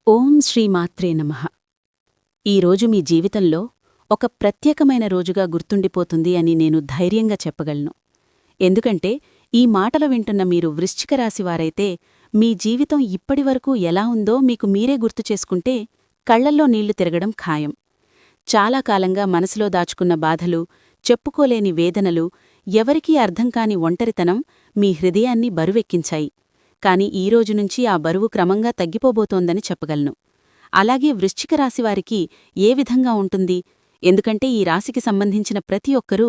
ఓం శ్రీమాత్రే నమః. ఈరోజు మీ జీవితంలో ఒక ప్రత్యేకమైన రోజుగా గుర్తుండిపోతుంది అని నేను ధైర్యంగా చెప్పగలను. ఎందుకంటే ఈ మాటలు వింటున్న మీరు వృశ్చిక రాశివారైతే మీ జీవితం ఇప్పటివరకు ఎలా ఉందో మీకు మీరే గుర్తు చేసుకుంటే కళ్లల్లో నీళ్లు తిరగడం ఖాయం. చాలా కాలంగా మనసులో దాచుకున్న బాధలు, చెప్పుకోలేని వేదనలు, ఎవరికీ అర్థంకాని ఒంటరితనం మీ హృదయాన్ని బరువెక్కించాయి. కాని ఈరోజునుంచి ఆ బరువు క్రమంగా తగ్గిపోబోతోందని చెప్పగలను. అలాగే వృశ్చిక రాశివారికి ఏ విధంగా ఉంటుంది? ఎందుకంటే ఈ రాశికి సంబంధించిన ప్రతి ఒక్కరూ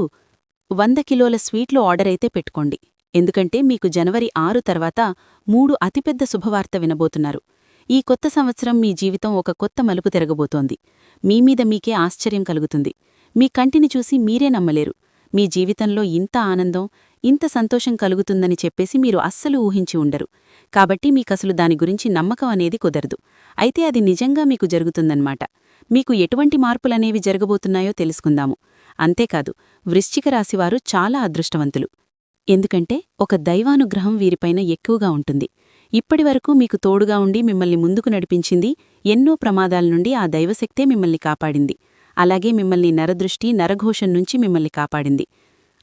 100 కిలోల స్వీట్లు ఆర్డరైతే పెట్టుకోండి. ఎందుకంటే మీకు జనవరి 6 తర్వాత 3 అతిపెద్ద శుభవార్త వినబోతున్నారు. ఈ కొత్త సంవత్సరం మీ జీవితం ఒక కొత్త మలుపు తిరగబోతోంది. మీమీద మీకే ఆశ్చర్యం కలుగుతుంది. మీ కంటిని చూసి మీరే నమ్మలేరు. మీ జీవితంలో ఇంత ఆనందం, ఇంత సంతోషం కలుగుతుందని చెప్పేసి మీరు అస్సలు ఊహించి ఉండరు. కాబట్టి మీకసలు దాని గురించి నమ్మకం అనేది కుదరదు. అయితే అది నిజంగా మీకు జరుగుతుందన్నమాట. మీకు ఎటువంటి మార్పులనేవి జరగబోతున్నాయో తెలుసుకుందాము. అంతేకాదు, వృశ్చిక రాశివారు చాలా అదృష్టవంతులు. ఎందుకంటే ఒక దైవానుగ్రహం వీరిపైన ఎక్కువగా ఉంటుంది. ఇప్పటివరకు మీకు తోడుగా ఉండి మిమ్మల్ని ముందుకు నడిపించింది, ఎన్నో ప్రమాదాల నుండి ఆ దైవశక్తే మిమ్మల్ని కాపాడింది. అలాగే మిమ్మల్ని నరదృష్టి, నరఘోషం నుంచి మిమ్మల్ని కాపాడింది.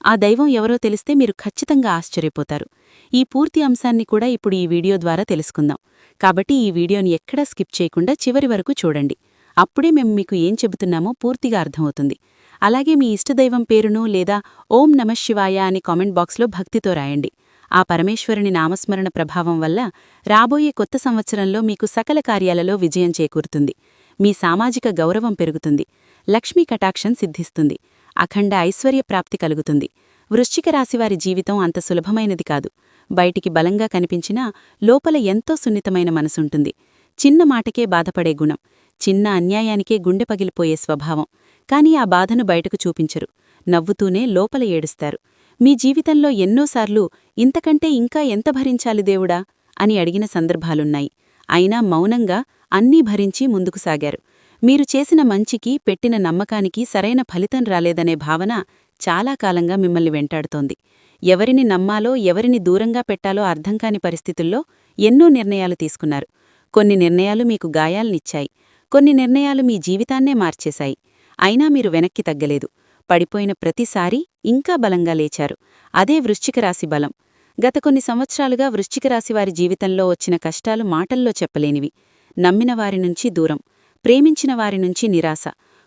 ఆ దైవం ఎవరో తెలిస్తే మీరు ఖచ్చితంగా ఆశ్చర్యపోతారు. ఈ పూర్తి అంశాన్ని కూడా ఇప్పుడు ఈ వీడియో ద్వారా తెలుసుకుందాం. కాబట్టి ఈ వీడియోని ఎక్కడా స్కిప్ చేయకుండా చివరి వరకు చూడండి. అప్పుడే మేము మీకు ఏం చెబుతున్నామో పూర్తిగా అర్థమవుతుంది. అలాగే మీ ఇష్టదైవం పేరును లేదా ఓం నమఃశివాయ అని కామెంట్ బాక్స్లో భక్తితో రాయండి. ఆ పరమేశ్వరుని నామస్మరణ ప్రభావం వల్ల రాబోయే కొత్త సంవత్సరంలో మీకు సకల కార్యాలలో విజయం చేకూరుతుంది. మీ సామాజిక గౌరవం పెరుగుతుంది. లక్ష్మీ కటాక్షం సిద్ధిస్తుంది. అఖండ ఐశ్వర్యప్రాప్తి కలుగుతుంది. వృశ్చిక రాశివారి జీవితం అంత సులభమైనది కాదు. బయటికి బలంగా కనిపించినా లోపల ఎంతో సున్నితమైన మనసుంటుంది. చిన్న మాటకే బాధపడే గుణం, చిన్న అన్యాయానికే గుండె పగిలిపోయే స్వభావం. కాని ఆ బాధను బయటకు చూపించరు. నవ్వుతూనే లోపల ఏడుస్తారు. మీ జీవితంలో ఎన్నోసార్లు ఇంతకంటే ఇంకా ఎంత భరించాలి దేవుడా అని అడిగిన సందర్భాలున్నాయి. అయినా మౌనంగా అన్నీ భరించి ముందుకు సాగారు. మీరు చేసిన మంచికి, పెట్టిన నమ్మకానికి సరైన ఫలితం రాలేదనే భావన చాలా కాలంగా మిమ్మల్ని వెంటాడుతోంది. ఎవరిని నమ్మాలో, ఎవరిని దూరంగా పెట్టాలో అర్థంకాని పరిస్థితుల్లో ఎన్నో నిర్ణయాలు తీసుకున్నారు. కొన్ని నిర్ణయాలు మీకు గాయాల్నిచ్చాయి. కొన్ని నిర్ణయాలు మీ జీవితాన్నే మార్చేశాయి. అయినా మీరు వెనక్కి తగ్గలేదు. పడిపోయిన ప్రతిసారీ ఇంకా బలంగా లేచారు. అదే వృశ్చిక రాశి బలం. గత కొన్ని సంవత్సరాలుగా వృశ్చిక రాశివారి జీవితంలో వచ్చిన కష్టాలు మాటల్లో చెప్పలేనివి. నమ్మిన వారినుంచి దూరం, ప్రేమించిన వారినుంచి నిరాశ,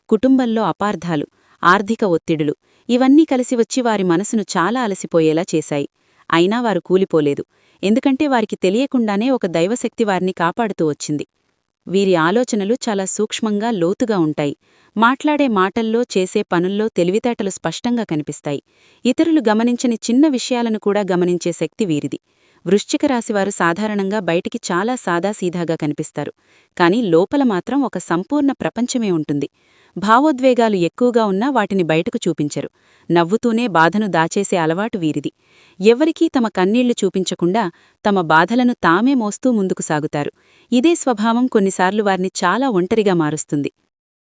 కుటుంబంలో అపార్థాలు, ఆర్థిక ఒత్తిడులు ఇవన్నీ కలిసి వచ్చి వారి మనసును చాలా అలసిపోయేలా చేశాయి. అయినా వారు కూలిపోలేదు. ఎందుకంటే వారికి తెలియకుండానే ఒక దైవశక్తి వారిని కాపాడుతూ వచ్చింది. వీరి ఆలోచనలు చాలా సూక్ష్మంగా, లోతుగా ఉంటాయి. మాట్లాడే మాటల్లో, చేసే పనుల్లో తెలివితేటలు స్పష్టంగా కనిపిస్తాయి. ఇతరులు గమనించని చిన్న విషయాలను కూడా గమనించే శక్తి వీరిది. వృశ్చిక రాశివారు సాధారణంగా బయటికి చాలా సాదాసీదాగా కనిపిస్తారు. కాని లోపల మాత్రం ఒక సంపూర్ణ ప్రపంచమే ఉంటుంది. భావోద్వేగాలు ఎక్కువగా ఉన్నా వాటిని బయటకు చూపించరు. నవ్వుతూనే బాధను దాచేసే అలవాటు వీరిది. ఎవ్వరికీ తమ కన్నీళ్లు చూపించకుండా తమ బాధలను తామే మోస్తూ ముందుకు సాగుతారు. ఇదే స్వభావం కొన్నిసార్లు వారిని చాలా ఒంటరిగా మారుస్తుంది.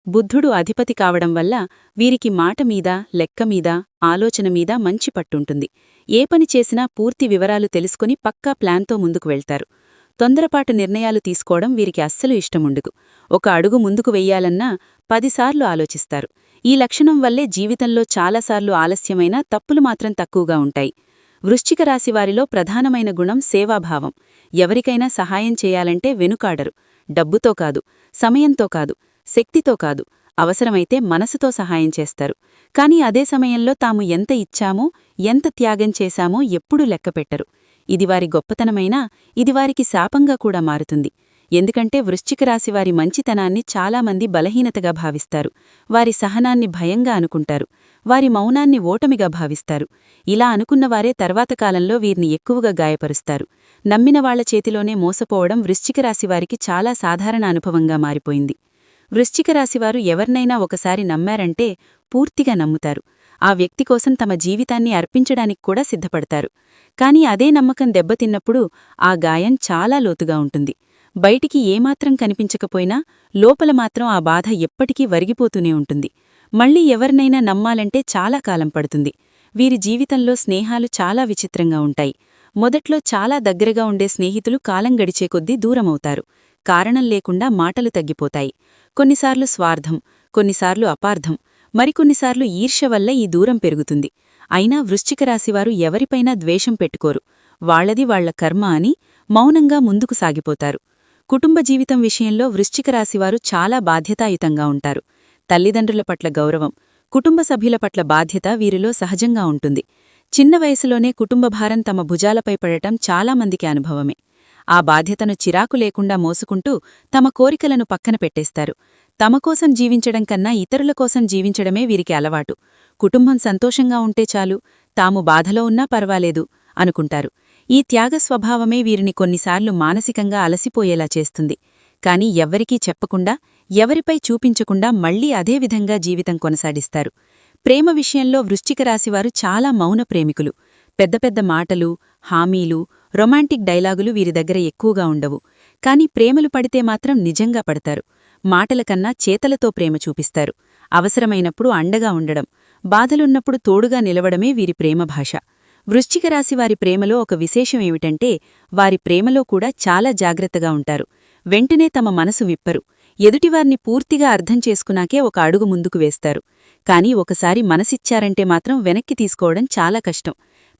బుద్ధుడు అధిపతి కావడం వల్ల వీరికి మాటమీద, లెక్కమీద, ఆలోచనమీద మంచి పట్టుంటుంది. ఏ పని చేసినా పూర్తి వివరాలు తెలుసుకుని పక్కా ప్లాన్తో ముందుకు వెళ్తారు. తొందరపాటు నిర్ణయాలు తీసుకోవడం వీరికి అస్సలు ఇష్టముండదు. ఒక అడుగు ముందుకు వెయ్యాలన్నా 10 సార్లు ఆలోచిస్తారు. ఈ లక్షణం వల్లే జీవితంలో చాలాసార్లు ఆలస్యమైన తప్పులు మాత్రం తక్కువగా ఉంటాయి. వృశ్చిక రాశివారిలో ప్రధానమైన గుణం సేవాభావం. ఎవరికైనా సహాయం చేయాలంటే వెనుకాడరు. డబ్బుతో కాదు, సమయంతో కాదు, శక్తితో కాదు, అవసరమైతే మనసుతో సహాయం చేస్తారు. కాని అదే సమయంలో తాము ఎంత ఇచ్చామో, ఎంత త్యాగం చేశామో ఎప్పుడూ లెక్కపెట్టరు. ఇది వారి గొప్పతనమైనా ఇది వారికి శాపంగా కూడా మారుతుంది. ఎందుకంటే వృశ్చిక రాశివారి మంచితనాన్ని చాలామంది బలహీనతగా భావిస్తారు. వారి సహనాన్ని భయంగా అనుకుంటారు. వారి మౌనాన్ని ఓటమిగా భావిస్తారు. ఇలా అనుకున్నవారే తర్వాత కాలంలో వీరిని ఎక్కువగా గాయపరుస్తారు. నమ్మిన వాళ్ల చేతిలోనే మోసపోవడం వృశ్చిక రాశివారికి చాలా సాధారణ అనుభవంగా మారిపోయింది. వృశ్చిక రాశివారు ఎవరినైనా ఒకసారి నమ్మారంటే పూర్తిగా నమ్ముతారు. ఆ వ్యక్తి కోసం తమ జీవితాన్ని అర్పించడానికి కూడా సిద్ధపడతారు. కాని అదే నమ్మకం దెబ్బతిన్నప్పుడు ఆ గాయం చాలా లోతుగా ఉంటుంది. బయటికి ఏమాత్రం కనిపించకపోయినా లోపల మాత్రం ఆ బాధ ఎప్పటికీ వరిగిపోతూనే ఉంటుంది. మళ్లీ ఎవరినైనా నమ్మాలంటే చాలా కాలం పడుతుంది. వీరి జీవితంలో స్నేహాలు చాలా విచిత్రంగా ఉంటాయి. మొదట్లో చాలా దగ్గరగా ఉండే స్నేహితులు కాలం గడిచే కొద్దీ దూరమవుతారు. కారణం లేకుండా మాటలు తగ్గిపోతాయి. కొన్నిసార్లు స్వార్థం, కొన్నిసార్లు అపార్థం, మరికొన్నిసార్లు ఈర్ష్య వల్ల ఈ దూరం పెరుగుతుంది. అయినా వృశ్చిక రాశివారు ఎవరిపైనా ద్వేషం పెట్టుకోరు. వాళ్లది వాళ్ల కర్మ అని మౌనంగా ముందుకు సాగిపోతారు. కుటుంబ జీవితం విషయంలో వృశ్చిక రాశివారు చాలా బాధ్యతాయుతంగా ఉంటారు. తల్లిదండ్రుల పట్ల గౌరవం, కుటుంబ సభ్యుల పట్ల బాధ్యత వీరిలో సహజంగా ఉంటుంది. చిన్న వయసులోనే కుటుంబ భారం తమ భుజాలపై పడటం చాలామందికి అనుభవమే. ఆ బాధ్యతను చిరాకు లేకుండా మోసుకుంటూ తమ కోరికలను పక్కన పెట్టేస్తారు. తమ కోసం జీవించడం కన్నా ఇతరుల కోసం జీవించడమే వీరికి అలవాటు. కుటుంబం సంతోషంగా ఉంటే చాలు, తాము బాధలో ఉన్నా పర్వాలేదు అనుకుంటారు. ఈ త్యాగ స్వభావమే వీరిని కొన్నిసార్లు మానసికంగా అలసిపోయేలా చేస్తుంది. కాని ఎవ్వరికీ చెప్పకుండా, ఎవరిపై చూపించకుండా మళ్లీ అదే విధంగా జీవితం కొనసాగిస్తారు. ప్రేమ విషయంలో వృశ్చిక రాశివారు చాలా మౌన ప్రేమికులు. పెద్ద పెద్ద మాటలు, హామీలు, రొమాంటిక్ డైలాగులు వీరి దగ్గర ఎక్కువగా ఉండవు. కాని ప్రేమలు పడితే మాత్రం నిజంగా పడతారు. మాటల కన్నా చేతలతో ప్రేమ చూపిస్తారు. అవసరమైనప్పుడు అండగా ఉండడం, బాధలున్నప్పుడు తోడుగా నిలవడమే వీరి ప్రేమ భాష. వృశ్చిక రాశివారి ప్రేమలో ఒక విశేషం ఏమిటంటే, వారి ప్రేమలో కూడా చాలా జాగ్రత్తగా ఉంటారు. వెంటనే తమ మనసు విప్పరు. ఎదుటివారిని పూర్తిగా అర్థం చేసుకున్నాకే ఒక అడుగు ముందుకు వేస్తారు. కాని ఒకసారి మనసిచ్చారంటే మాత్రం వెనక్కి తీసుకోవడం చాలా కష్టం.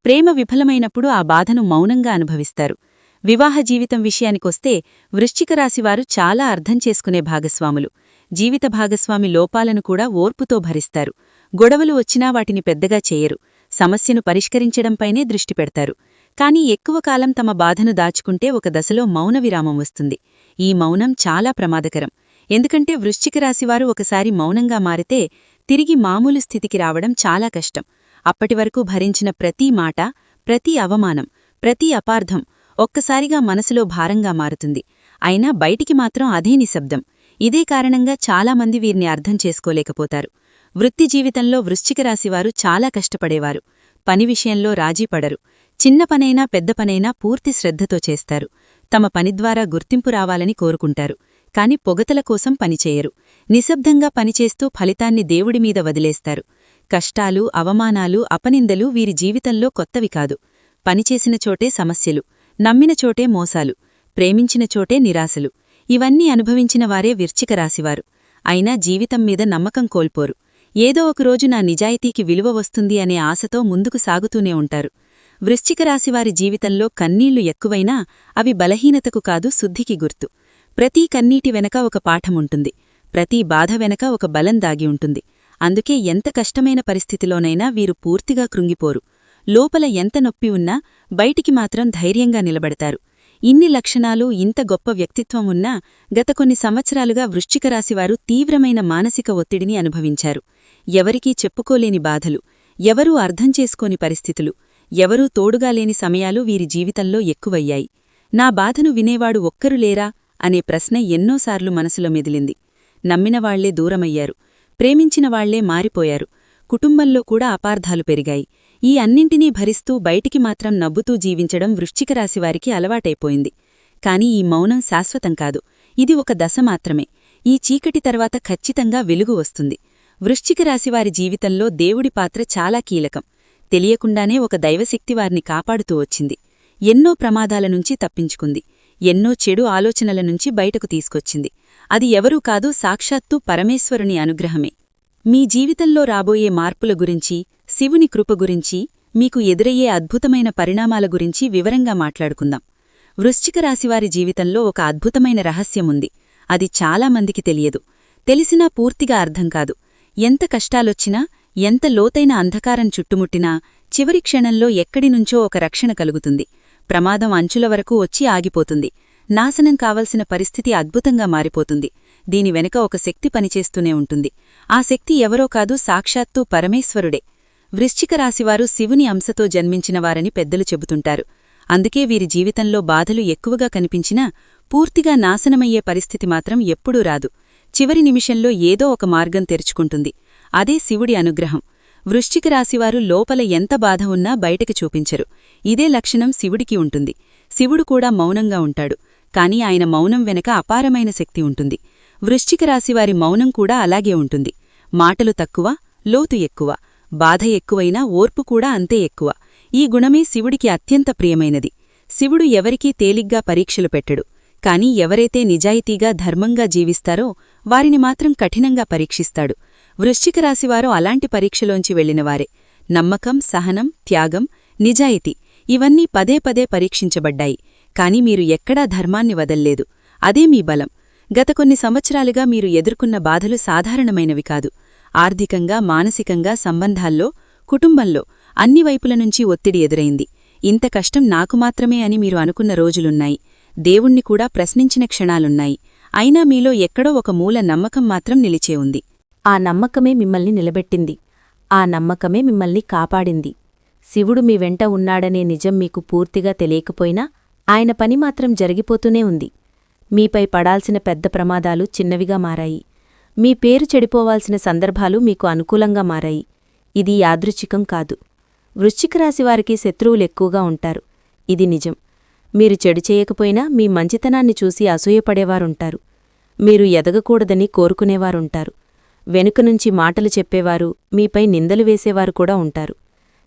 ప్రేమ విఫలమైనప్పుడు ఆ బాధను మౌనంగా అనుభవిస్తారు. వివాహ జీవితం విషయానికొస్తే వృశ్చిక రాశివారు చాలా అర్థం చేసుకునే భాగస్వాములు. జీవిత భాగస్వామి లోపాలను కూడా ఓర్పుతో భరిస్తారు. గొడవలు వచ్చినా వాటిని పెద్దగా చేయరు. సమస్యను పరిష్కరించడంపైనే దృష్టి పెడతారు. కాని ఎక్కువ కాలం తమ బాధను దాచుకుంటే ఒక దశలో మౌన విరామం వస్తుంది. ఈ మౌనం చాలా ప్రమాదకరం. ఎందుకంటే వృశ్చిక రాశివారు ఒకసారి మౌనంగా మారితే తిరిగి మామూలు స్థితికి రావడం చాలా కష్టం. అప్పటివరకు భరించిన ప్రతి మాట, ప్రతి అవమానం, ప్రతి అపార్థం ఒక్కసారిగా మనసులో భారంగా మారుతుంది. అయినా బయటికి మాత్రం అదే నిశ్శబ్దం. ఇదే కారణంగా చాలామంది వీరిని అర్థం చేసుకోలేకపోతారు. వృత్తి జీవితంలో వృశ్చిక రాశివారు చాలా కష్టపడేవారు. పని విషయంలో రాజీపడరు. చిన్న పనైనా పెద్ద పనైనా పూర్తి శ్రద్ధతో చేస్తారు. తమ పని ద్వారా గుర్తింపు రావాలని కోరుకుంటారు. కాని పొగతల కోసం పనిచేయరు. నిశ్శబ్దంగా పనిచేస్తూ ఫలితాన్ని దేవుడిమీద వదిలేస్తారు. కష్టాలు, అవమానాలు, అపనిందలు వీరి జీవితంలో కొత్తవి కాదు. పనిచేసిన చోటే సమస్యలు, నమ్మిన చోటే మోసాలు, ప్రేమించిన చోటే నిరాశలు. ఇవన్నీ అనుభవించిన వారే వృశ్చిక రాశివారు. అయినా జీవితం మీద నమ్మకం కోల్పోరు. ఏదో ఒకరోజు నా నిజాయితీకి విలువ వస్తుంది అనే ఆశతో ముందుకు సాగుతూనే ఉంటారు. వృశ్చిక రాశివారి జీవితంలో కన్నీళ్లు ఎక్కువైనా అవి బలహీనతకు కాదు, శుద్ధికి గుర్తు. ప్రతీ కన్నీటి వెనక ఒక పాఠముంటుంది. ప్రతీ బాధ వెనక ఒక బలం దాగి ఉంటుంది. అందుకే ఎంత కష్టమైన పరిస్థితిలోనైనా వీరు పూర్తిగా కృంగిపోరు. లోపల ఎంత నొప్పి ఉన్నా బయటికి మాత్రం ధైర్యంగా నిలబడతారు. ఇన్ని లక్షణాలు, ఇంత గొప్ప వ్యక్తిత్వం ఉన్నా గత కొన్ని సంవత్సరాలుగా వృశ్చిక రాశివారు తీవ్రమైన మానసిక ఒత్తిడిని అనుభవించారు. ఎవరికీ చెప్పుకోలేని బాధలు, ఎవరూ అర్థం చేసుకోని పరిస్థితులు, ఎవరూ తోడుగా లేని సమయాలు వీరి జీవితంలో ఎక్కువయ్యాయి. నా బాధను వినేవాడు ఒక్కరు లేరా అనే ప్రశ్న ఎన్నోసార్లు మనసులో మెదిలింది. నమ్మినవాళ్లే దూరమయ్యారు. ప్రేమించిన వాళ్లే మారిపోయారు. కుటుంబంలో కూడా అపార్థాలు పెరిగాయి. ఈ అన్నింటినీ భరిస్తూ బయటికి మాత్రం నవ్వుతూ జీవించడం వృశ్చిక రాశివారికి అలవాటైపోయింది. కాని ఈ మౌనం శాశ్వతం కాదు. ఇది ఒక దశ మాత్రమే. ఈ చీకటి తర్వాత ఖచ్చితంగా వెలుగు వస్తుంది. వృశ్చిక రాశివారి జీవితంలో దేవుడి పాత్ర చాలా కీలకం. తెలియకుండానే ఒక దైవశక్తి వారిని కాపాడుతూ వచ్చింది. ఎన్నో ప్రమాదాల నుంచి తప్పించుకుంది. ఎన్నో చెడు ఆలోచనల నుంచి బయటకు తీసుకొచ్చింది. అది ఎవరూ కాదు, సాక్షాత్తూ పరమేశ్వరుని అనుగ్రహమే. మీ జీవితంలో రాబోయే మార్పుల గురించి, శివుని కృప గురించి, మీకు ఎదురయ్యే అద్భుతమైన పరిణామాల గురించి వివరంగా మాట్లాడుకుందాం. వృశ్చిక రాశివారి జీవితంలో ఒక అద్భుతమైన రహస్యముంది. అది చాలామందికి తెలియదు. తెలిసినా పూర్తిగా అర్థం కాదు. ఎంత కష్టాలొచ్చినా, ఎంత లోతైన అంధకారం చుట్టుముట్టినా చివరి క్షణంలో ఎక్కడినుంచో ఒక రక్షణ కలుగుతుంది. ప్రమాదం అంచుల వరకు వచ్చి ఆగిపోతుంది. నాశనం కావలసిన పరిస్థితి అద్భుతంగా మారిపోతుంది. దీని వెనుక ఒక శక్తి పనిచేస్తూనే ఉంటుంది. ఆ శక్తి ఎవరో కాదు, సాక్షాత్తూ పరమేశ్వరుడే. వృశ్చిక రాశివారు శివుని అంశతో జన్మించినవారని పెద్దలు చెబుతుంటారు. అందుకే వీరి జీవితంలో బాధలు ఎక్కువగా కనిపించినా పూర్తిగా నాశనమయ్యే పరిస్థితి మాత్రం ఎప్పుడూ రాదు. చివరి నిమిషంలో ఏదో ఒక మార్గం తెరుచుకుంటుంది. అదే శివుడి అనుగ్రహం. వృశ్చిక రాశివారు లోపల ఎంత బాధ ఉన్నా బయటకు చూపించరు. ఇదే లక్షణం శివుడికి ఉంటుంది. శివుడు కూడా మౌనంగా ఉంటాడు. కాని ఆయన మౌనం వెనక అపారమైన శక్తి ఉంటుంది. వృశ్చిక రాశివారి మౌనం కూడా అలాగే ఉంటుంది. మాటలు తక్కువ, లోతు ఎక్కువ. బాధ ఎక్కువైనా ఓర్పు కూడా అంతే ఎక్కువ. ఈ గుణమే శివుడికి అత్యంత ప్రియమైనది. శివుడు ఎవరికీ తేలిగ్గా పరీక్షలు పెట్టడు. కాని ఎవరైతే నిజాయితీగా ధర్మంగా జీవిస్తారో వారిని మాత్రం కఠినంగా పరీక్షిస్తాడు. వృశ్చిక రాశివారు అలాంటి పరీక్షలోంచి వెళ్లినవారే. నమ్మకం, సహనం, త్యాగం, నిజాయితీ ఇవన్నీ పదే పదే పరీక్షించబడ్డాయి. కాని మీరు ఎక్కడా ధర్మాన్ని వదల్లేదు. అదే మీ బలం. గత కొన్ని సంవత్సరాలుగా మీరు ఎదుర్కొన్న బాధలు సాధారణమైనవి కాదు. ఆర్థికంగా, మానసికంగా, సంబంధాల్లో, కుటుంబంలో అన్ని వైపుల నుంచి ఒత్తిడి ఎదురైంది. ఇంత కష్టం నాకు మాత్రమే అని మీరు అనుకున్న రోజులున్నాయి. దేవుణ్ణి కూడా ప్రశ్నించిన క్షణాలున్నాయి. అయినా మీలో ఎక్కడో ఒక మూల నమ్మకం మాత్రం నిలిచే ఉంది. ఆ నమ్మకమే మిమ్మల్ని నిలబెట్టింది. ఆ నమ్మకమే మిమ్మల్ని కాపాడింది. శివుడు మీ వెంట ఉన్నాడనే నిజం మీకు పూర్తిగా తెలియకపోయినా ఆయన పని మాత్రం జరిగిపోతూనే ఉంది. మీపై పడాల్సిన పెద్ద ప్రమాదాలు చిన్నవిగా మారాయి. మీ పేరు చెడిపోవాల్సిన సందర్భాలు మీకు అనుకూలంగా మారాయి. ఇది యాదృచ్ఛికం కాదు. వృశ్చిక రాశివారికి శత్రువులెక్కువగా ఉంటారు. ఇది నిజం. మీరు చెడు చేయకపోయినా మీ మంచితనాన్ని చూసి అసూయపడేవారుంటారు. మీరు ఎదగకూడదని కోరుకునేవారుంటారు. వెనుకనుంచి మాటలు చెప్పేవారు, మీపై నిందలు వేసేవారు కూడా ఉంటారు.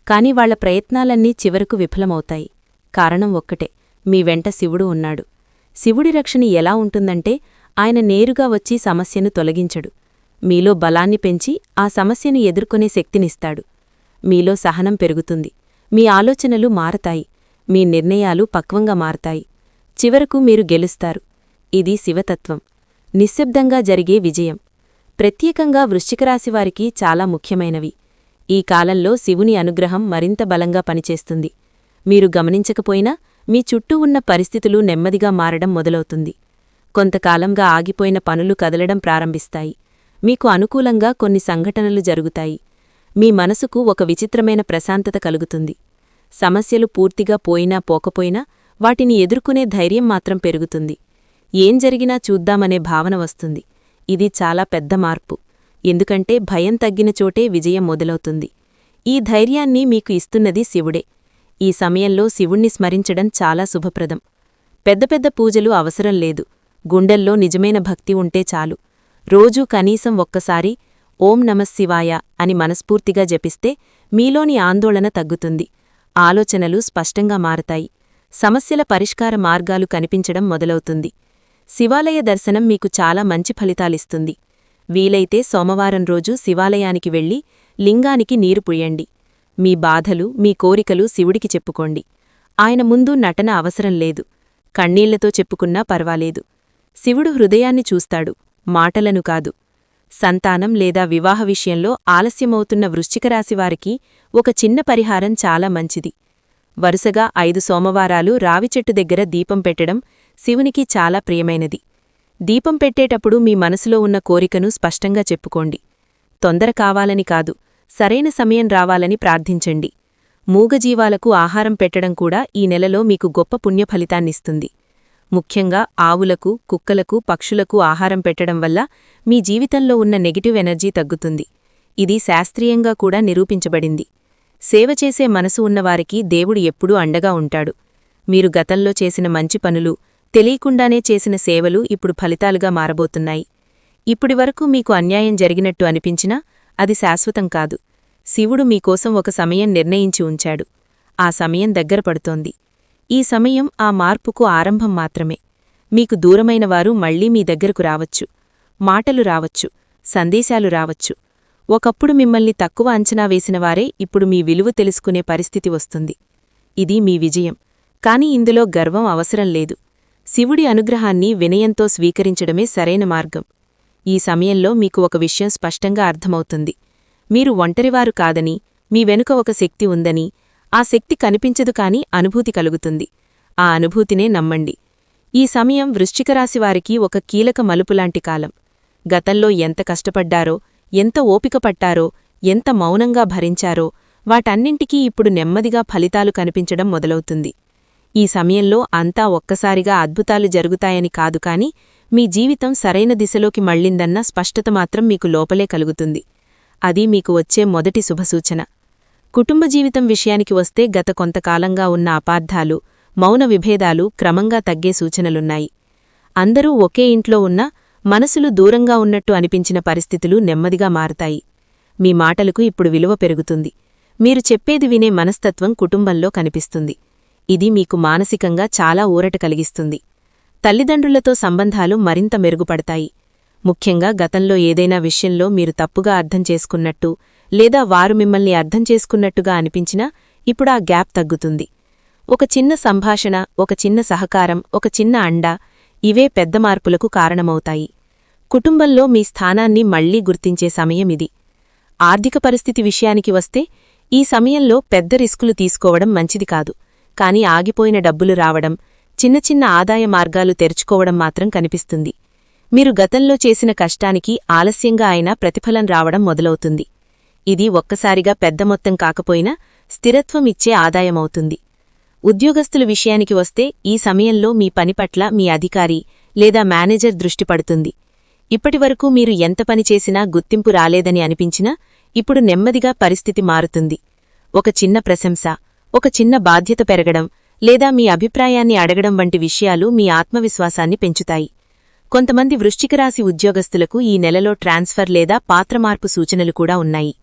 కాని వాళ్ల ప్రయత్నాలన్నీ చివరకు విఫలమవుతాయి. కారణం ఒక్కటే, మీ వెంట శివుడు ఉన్నాడు. శివుడి రక్షణ ఎలా ఉంటుందంటే ఆయన నేరుగా వచ్చి సమస్యను తొలగించడు. మీలో బలాన్ని పెంచి ఆ సమస్యను ఎదుర్కొనే శక్తినిస్తాడు. మీలో సహనం పెరుగుతుంది. మీ ఆలోచనలు మారతాయి. మీ నిర్ణయాలు పక్వంగా మారతాయి. చివరకు మీరు గెలుస్తారు. ఇది శివతత్వం. నిశ్శబ్దంగా జరిగే విజయం. ప్రత్యేకంగా వృశ్చికరాశివారికి చాలా ముఖ్యమైనవి. ఈ కాలంలో శివుని అనుగ్రహం మరింత బలంగా పనిచేస్తుంది. మీరు గమనించకపోయినా మీ చుట్టూ ఉన్న పరిస్థితులు నెమ్మదిగా మారడం మొదలవుతుంది. కొంతకాలంగా ఆగిపోయిన పనులు కదలడం ప్రారంభిస్తాయి. మీకు అనుకూలంగా కొన్ని సంఘటనలు జరుగుతాయి. మీ మనసుకు ఒక విచిత్రమైన ప్రశాంతత కలుగుతుంది. సమస్యలు పూర్తిగా పోయినా పోకపోయినా వాటిని ఎదుర్కొనే ధైర్యం మాత్రం పెరుగుతుంది. ఏం జరిగినా చూద్దామనే భావన వస్తుంది. ఇది చాలా పెద్ద మార్పు. ఎందుకంటే భయం తగ్గిన చోటే విజయం మొదలవుతుంది. ఈ ధైర్యాన్ని మీకు ఇస్తున్నది శివుడే. ఈ సమయంలో శివుణ్ణి స్మరించడం చాలా శుభప్రదం. పెద్ద పెద్ద పూజలు అవసరం లేదు. గుండెల్లో నిజమైన భక్తి ఉంటే చాలు. రోజూ కనీసం ఒక్కసారి ఓం నమఃశివాయ అని మనస్ఫూర్తిగా జపిస్తే మీలోని ఆందోళన తగ్గుతుంది. ఆలోచనలు స్పష్టంగా మారతాయి. సమస్యల పరిష్కార మార్గాలు కనిపించడం మొదలవుతుంది. శివాలయ దర్శనం మీకు చాలా మంచి ఫలితాలిస్తుంది. వీలైతే సోమవారం రోజు శివాలయానికి వెళ్లి లింగానికి నీరు పుయ్యండి. మీ బాధలు, మీ కోరికలు శివుడికి చెప్పుకోండి. ఆయన ముందు నటన అవసరం లేదు. కన్నీళ్లతో చెప్పుకున్నా పర్వాలేదు. శివుడు హృదయాన్ని చూస్తాడు, మాటలను కాదు. సంతానం లేదా వివాహ విషయంలో ఆలస్యమవుతున్న వృశ్చికరాశివారికి ఒక చిన్న పరిహారం చాలా మంచిది. వరుసగా 5 సోమవారాలు రావిచెట్టు దగ్గర దీపం పెట్టడం శివునికి చాలా ప్రియమైనది. దీపం పెట్టేటప్పుడు మీ మనసులో ఉన్న కోరికను స్పష్టంగా చెప్పుకోండి. తొందర కావాలని కాదు, సరైన సమయం రావాలని ప్రార్థించండి. మూగజీవాలకు ఆహారం పెట్టడం కూడా ఈ నెలలో మీకు గొప్ప పుణ్యఫలితాన్నిస్తుంది. ముఖ్యంగా ఆవులకు, కుక్కలకు, పక్షులకు ఆహారం పెట్టడం వల్ల మీ జీవితంలో ఉన్న నెగటివ్ ఎనర్జీ తగ్గుతుంది. ఇది శాస్త్రీయంగా కూడా నిరూపించబడింది. సేవ చేసే మనసు ఉన్నవారికి దేవుడు ఎప్పుడూ అండగా ఉంటాడు. మీరు గతంలో చేసిన మంచి పనులు, తెలియకుండానే చేసిన సేవలు ఇప్పుడు ఫలితాలుగా మారబోతున్నాయి. ఇప్పటివరకు మీకు అన్యాయం జరిగినట్టు అనిపించినా అది శాశ్వతం కాదు. శివుడు మీకోసం ఒక సమయం నిర్ణయించి ఉంచాడు. ఆ సమయం దగ్గర పడుతోంది. ఈ సమయం ఆ మార్పుకు ఆరంభం మాత్రమే. మీకు దూరమైనవారు మళ్లీ మీ దగ్గరకు రావచ్చు. మాటలు రావచ్చు, సందేశాలు రావచ్చు. ఒకప్పుడు మిమ్మల్ని తక్కువ అంచనా వేసినవారే ఇప్పుడు మీ విలువ తెలుసుకునే పరిస్థితి వస్తుంది. ఇది మీ విజయం. కాని ఇందులో గర్వం అవసరం లేదు. శివుడి అనుగ్రహాన్ని వినయంతో స్వీకరించడమే సరైన మార్గం. ఈ సమయంలో మీకు ఒక విషయం స్పష్టంగా అర్థమవుతుంది. మీరు ఒంటరివారు కాదని, మీ వెనుక ఒక శక్తి ఉందని. ఆ శక్తి కనిపించదు కాని అనుభూతి కలుగుతుంది. ఆ అనుభూతినే నమ్మండి. ఈ సమయం వృశ్చికరాశివారికి ఒక కీలక మలుపులాంటి కాలం. గతంలో ఎంత కష్టపడ్డారో, ఎంత ఓపిక పట్టారో, ఎంత మౌనంగా భరించారో వాటన్నింటికీ ఇప్పుడు నెమ్మదిగా ఫలితాలు కనిపించడం మొదలవుతుంది. ఈ సమయంలో అంతా ఒక్కసారిగా అద్భుతాలు జరుగుతాయని కాదు కాని మీ జీవితం సరైన దిశలోకి మళ్లిందన్న స్పష్టత మాత్రం మీకు లోపలే కలుగుతుంది. అది మీకు వచ్చే మొదటి శుభసూచన. కుటుంబ జీవితం విషయానికి వస్తే గత కొంతకాలంగా ఉన్న అపార్థాలు, మౌన విభేదాలు క్రమంగా తగ్గే సూచనలున్నాయి. అందరూ ఒకే ఇంట్లో ఉన్నా మనసులు దూరంగా ఉన్నట్టు అనిపించిన పరిస్థితులు నెమ్మదిగా మారతాయి. మీ మాటలకు ఇప్పుడు విలువ పెరుగుతుంది. మీరు చెప్పేది వినే మనస్తత్వం కుటుంబంలో కనిపిస్తుంది. ఇది మీకు మానసికంగా చాలా ఊరట కలిగిస్తుంది. తల్లిదండ్రులతో సంబంధాలు మరింత మెరుగుపడతాయి. ముఖ్యంగా గతంలో ఏదైనా విషయంలో మీరు తప్పుగా అర్థం చేసుకున్నట్టు లేదా వారు మిమ్మల్ని అర్థం చేసుకున్నట్టుగా అనిపించినా ఇప్పుడా గ్యాప్ తగ్గుతుంది. ఒక చిన్న సంభాషణ, ఒక చిన్న సహకారం, ఒక చిన్న అండ ఇవే పెద్ద మార్పులకు కారణమవుతాయి. కుటుంబంలో మీ స్థానాన్ని మళ్లీ గుర్తించే సమయమిది. ఆర్థిక పరిస్థితి విషయానికి వస్తే ఈ సమయంలో పెద్ద రిస్కులు తీసుకోవడం మంచిది కాదు. కాని ఆగిపోయిన డబ్బులు రావడం, చిన్న చిన్న ఆదాయ మార్గాలు తెరుచుకోవడం మాత్రం కనిపిస్తుంది. మీరు గతంలో చేసిన కష్టానికి ఆలస్యంగా అయినా ప్రతిఫలం రావడం మొదలవుతుంది. ఇది ఒక్కసారిగా పెద్ద మొత్తం కాకపోయినా స్థిరత్వం ఇచ్చే ఆదాయమవుతుంది. ఉద్యోగస్తుల విషయానికి వస్తే ఈ సమయంలో మీ పని పట్ల మీ అధికారి లేదా మేనేజర్ దృష్టి పడుతుంది. ఇప్పటివరకు మీరు ఎంత పనిచేసినా గుర్తింపు రాలేదని అనిపించినా ఇప్పుడు నెమ్మదిగా పరిస్థితి మారుతుంది. ఒక చిన్న ప్రశంస, ఒక చిన్న బాధ్యత పెరగడం లేదా మీ అభిప్రాయాన్ని అడగడం వంటి విషయాలు మీ ఆత్మవిశ్వాసాన్ని పెంచుతాయి. కొంతమంది వృశ్చికరాశి ఉద్యోగస్తులకు ఈ నెలలో ట్రాన్స్ఫర్ లేదా పాత్రమార్పు సూచనలు కూడా ఉన్నాయి.